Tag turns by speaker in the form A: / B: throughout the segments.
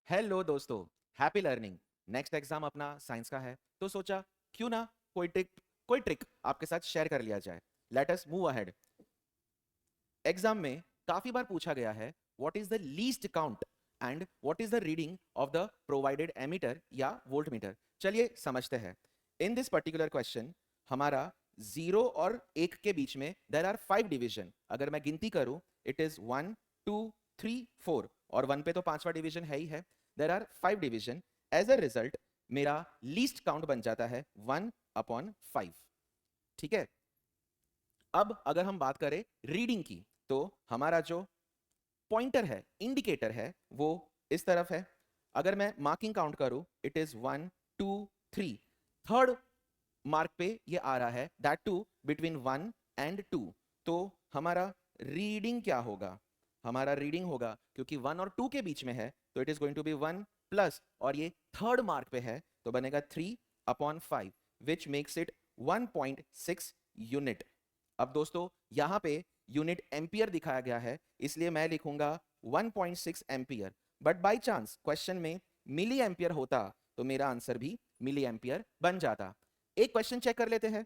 A: Hello दोस्तों, happy learning. Next exam अपना science का है, तो सोचा क्यों ना कोई ट्रिक आपके साथ शेयर कर लिया जाए। Let us move ahead. Exam में काफी बार पूछा गया है what is the least count and what is the reading of the provided ammeter या वोल्टमीटर। चलिए समझते हैं। इन दिस पर्टिकुलर क्वेश्चन हमारा 0 और 1 के बीच में देर आर 5 डिवीजन। अगर मैं गिनती करूं, इट इज 1 2 3 4 और 1 पे तो पांचवा डिवीजन है ही है। There are 5 division. As a result मेरा लीस्ट काउंट बन जाता है 1/5। ठीक है। अब अगर हम बात करें रीडिंग की, तो हमारा जो पॉइंटर है, इंडिकेटर है, वो इस तरफ है। अगर मैं मार्किंग काउंट करूं, इट इज 1 2 3। थर्ड मार्क पे ये आ रहा है, दैट टू बिटवीन 1 एंड 2। तो हमारा रीडिंग क्या होगा? हमारा रीडिंग होगा, क्योंकि 1 और 2 के बीच में है, तो it is going to be 1 plus, और ये थर्ड मार्क पे है, तो बनेगा 3/5, विच मेक्स इट 1.6 यूनिट। अब दोस्तों यहां पे यूनिट एम्पियर दिखाया गया है, इसलिए मैं लिखूंगा 1.6 ampere. But by chance question में मिली एम्पियर होता, तो मेरा आंसर भी मिली एम्पियर बन जाता। एक क्वेश्चन चेक कर लेते हैं।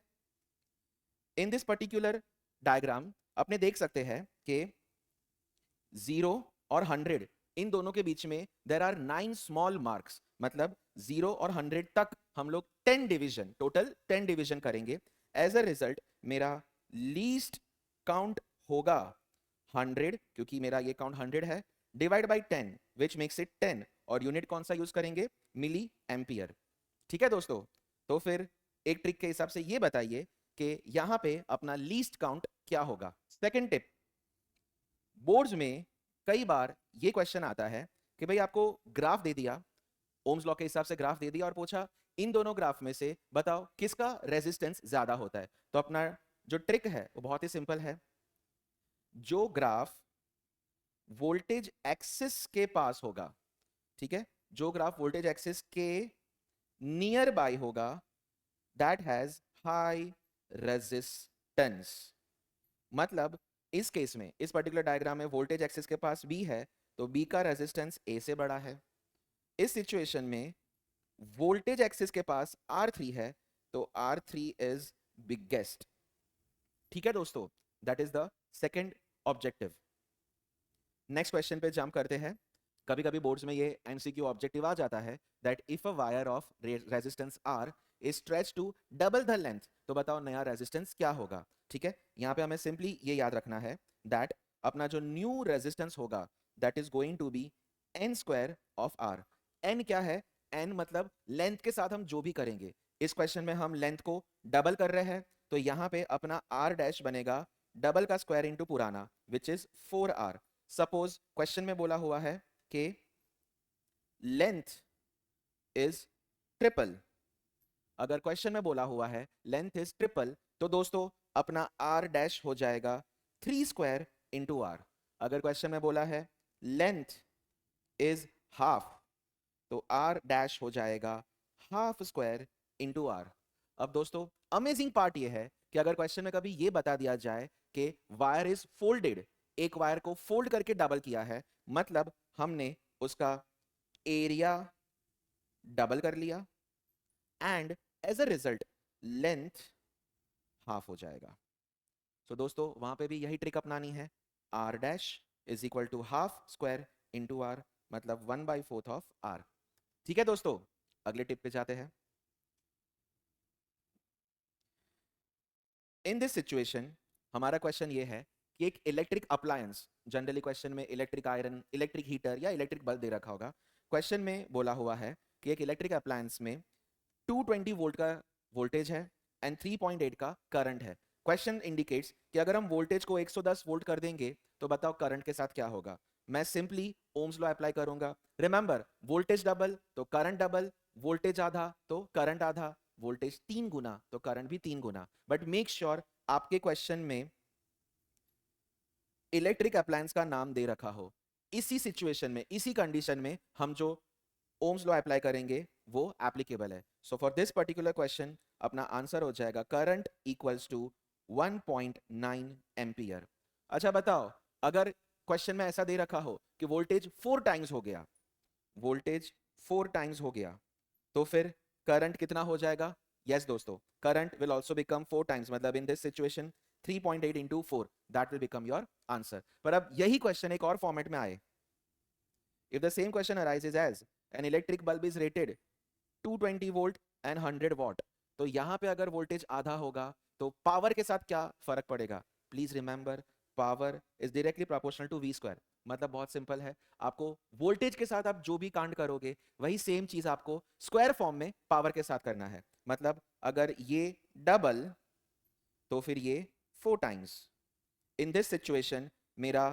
A: इन दिस पर्टिकुलर डायग्राम अपने देख सकते हैं कि 0 और 100, इन दोनों के बीच में देर आर 9 स्मॉल मार्क्स। मतलब 0 और 100 तक हम लोग 10 डिवीजन, टोटल 10 डिवीजन करेंगे। एज अ रिजल्ट मेरा लीस्ट काउंट होगा 100, क्योंकि मेरा ये काउंट 100 है, divide by 10 which makes it 10। और यूनिट कौन सा यूज करेंगे? Milli ampere. ठीक है दोस्तों। तो फिर एक ट्रिक के हिसाब से ये बताइए कि यहां पे अपना लीस्ट काउंट क्या होगा। सेकंड टिप, बोर्ड्स में कई बार ये क्वेश्चन आता है कि भाई आपको ग्राफ दे दिया, ओम्स लॉ के हिसाब से ग्राफ दे दिया, और पूछा इन दोनों ग्राफ में से बताओ किसका रेजिस्टेंस ज्यादा होता है। तो अपना जो ट्रिक है वो बहुत ही सिंपल है। जो ग्राफ वोल्टेज एक्सिस के पास होगा, ठीक है, जो ग्राफ वोल्टेज एक्सिस के नियर बाय होगा, दैट हैज हाई रेजिस्टेंस। मतलब इस केस में, इस पर्टिकुलर डायग्राम में वोल्टेज एक्सिस के पास बी है, तो बी का रेजिस्टेंस ए से बड़ा है। इस सिचुएशन में वोल्टेज एक्सिस के पास R3 है, तो R3 इज बिगेस्ट। ठीक है दोस्तों, that is the second objective. Next question पे जंप करते हैं। कभी कभी बोर्ड्स में ये एमसीक्यू ऑब्जेक्टिव आ जाता है that if a wire of resistance R is stretch to double the length, तो बताओ नया रेजिस्टेंस क्या होगा। ठीक है, यहाँ पे हमें सिंपली ये याद रखना है दैट अपना जो न्यू रेजिस्टेंस होगा, that is going to be n square of R। n क्या है? n मतलब लेंथ के साथ हम जो भी करेंगे। इस क्वेश्चन में हम लेंथ को डबल कर रहे हैं, तो यहाँ पे अपना R डैश बनेगा डबल का स्क्वायर इंटू पुराना, which is 4R। Suppose question में बोला हुआ है कि लेंथ इज ट्रिपल। अगर क्वेश्चन में बोला हुआ है लेंथ इज ट्रिपल, तो दोस्तों अपना R डैश हो जाएगा 3 स्क्वायर इंटू R। अगर क्वेश्चन में बोला है लेंथ इज हाफ, तो R डैश हो जाएगा हाफ स्क्वायर इंटू R। अब दोस्तों अमेजिंग पार्ट ये है कि अगर क्वेश्चन में कभी ये बता दिया जाए कि वायर इज फोल्डेड, एक वायर को फोल्ड करके डबल किया है, मतलब हमने उसका एरिया डबल कर लिया, and as a result length half हो जाएगा। सो दोस्तों वहां पे भी यही ट्रिक अपनानी है। R dash is equal to half square into R, मतलब 1/4 ऑफ R। ठीक है दोस्तों, अगले टिप पे जाते हैं। इन दिस सिचुएशन हमारा क्वेश्चन ये है कि एक इलेक्ट्रिक अप्लायंस, जनरली क्वेश्चन में इलेक्ट्रिक आयरन, इलेक्ट्रिक हीटर या इलेक्ट्रिक बल्ब दे रखा होगा। क्वेश्चन में बोला हुआ है कि एक इलेक्ट्रिक अप्लायंस में 220 वोल्ट का वोल्टेज है एंड 3.8 का करंट है। क्वेश्चन इंडिकेट्स कि अगर हम वोल्टेज को 110 वोल्ट कर देंगे, तो बताओ करंट के साथ क्या होगा। मैं सिंपली ओम्स लॉ अप्लाई करूंगा। रिमेंबर, वोल्टेज डबल तो करंट डबल, वोल्टेज आधा तो करंट आधा, वोल्टेज 3 गुना तो करंट भी 3 गुना। बट मेक श्योर आपके क्वेश्चन में इलेक्ट्रिक अप्लायंस का नाम दे रखा हो। इसी सिचुएशन में, इसी कंडीशन में हम जो ओम्स लॉ अप्लाई करेंगे वो एप्लीकेबल है। So for this particular question अपना आंसर हो जाएगा करंट इक्वल्स टू 1.9 एम्पियर। अच्छा बताओ, अगर क्वेश्चन में ऐसा दे रखा हो कि वोल्टेज 4 टाइम्स हो गया, वोल्टेज 4 टाइम्स हो गया तो फिर करंट कितना हो जाएगा? यस दोस्तों, current will also become 4 times, मतलब in this situation 3.8 into 4, that will become your answer. पर अब यही क्वेश्चन एक और फॉर्मेट में आए, if the same question arises as an electric bulb is rated 220 volt and 100 watt, तो यहां पे अगर वोल्टेज आधा होगा तो पावर के साथ क्या फर्क पड़ेगा? Please remember, power is directly proportional to V square. मतलब बहुत सिंपल है, आपको वोल्टेज के साथ आप जो भी कांड करोगे वही सेम चीज आपको स्क्वायर फॉर्म में पावर के साथ करना है। मतलब अगर ये डबल तो फिर ये 4 टाइम्स। इन दिस सिचुएशन मेरा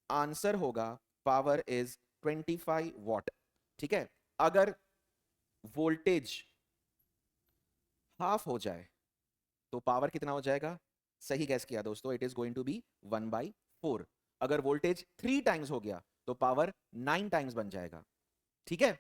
A: आंसर होगा पावर इज 25 वॉट। ठीक है, अगर वोल्टेज हाफ हो जाए तो पावर कितना हो जाएगा? सही गैस किया दोस्तों, it is going to be 1/4। अगर वोल्टेज 3 टाइम्स हो गया तो पावर 9 टाइम्स बन जाएगा। ठीक है,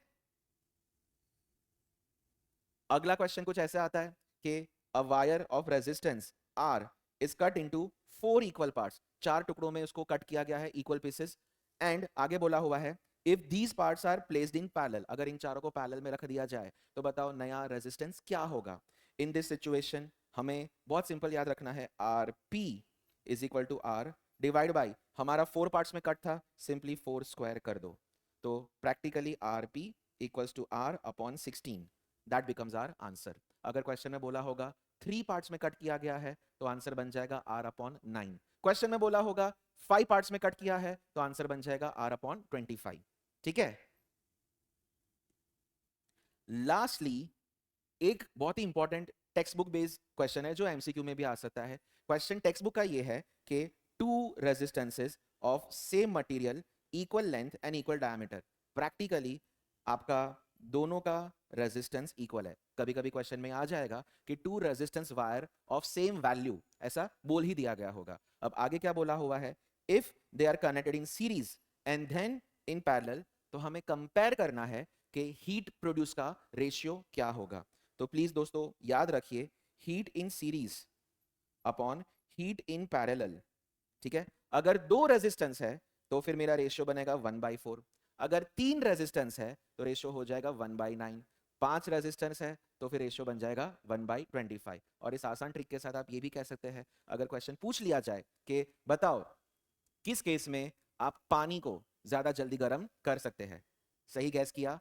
A: अगला क्वेश्चन कुछ ऐसा आता है कि अ wire of resistance R is cut into 4 equal parts, 4 टुकड़ों में उसको कट किया गया है, इक्वल पीसेस। एंड आगे बोला हुआ है if these parts are placed in parallel, अगर इन चारों को पैरेलल में रख दिया जाए तो बताओ नया रेजिस्टेंस क्या होगा? इन दिस सिचुएशन हमें बहुत सिंपल याद रखना है, R P is equal to R divide by, हमारा 4 पार्ट्स में कट था, सिंपली 4 स्क्वायर कर दो, तो practically R P equals to R upon 16, that becomes R answer. अगर क्वेश्चन में बोला होगा 3 पार्ट्स में कट किया गया है तो आंसर बन जाएगा आर अपॉन 9। क्वेश्चन में बोला होगा 5 पार्ट्स में कट किया है तो आंसर बन जाएगा आर अपॉन 25। ठीक है, लास्टली एक बहुत ही important text book based question है जो एमसीक्यू में भी आ सकता है। क्वेश्चन टेक्स्ट बुक का ये है कि two resistances of same material, equal length and equal diameter, practically आपका दोनों का रेजिस्टेंस इक्वल है। कभी कभी क्वेश्चन में आ जाएगा कि two resistance wire of same value, ऐसा बोल ही दिया गया होगा। अब आगे क्या बोला हुआ है, if they are connected in series and then in parallel, तो हमें कंपेयर करना है कि हीट प्रोड्यूस का रेशियो क्या होगा। तो प्लीज दोस्तों याद रखिए, heat in series upon heat in parallel. ठीक है, अगर 2 रेजिस्टेंस है तो फिर मेरा रेशियो बनेगा 1/4, अगर 3 रेजिस्टेंस है तो रेशियो हो जाएगा 1/9, 5 रेजिस्टेंस है तो फिर रेशियो बन जाएगा 1/25। और इस आसान ट्रिक के साथ आप ये भी कह सकते हैं, अगर क्वेश्चन पूछ लिया जाए कि बताओ किस केस में आप पानी को ज्यादा जल्दी गर्म कर सकते हैं, सही गैस किया,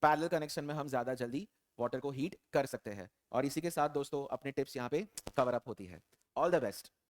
A: पैरेलल कनेक्शन में हम ज्यादा जल्दी वाटर को हीट कर सकते हैं। और इसी के साथ दोस्तों अपने टिप्स यहाँ पे कवर अप होती है। All the best.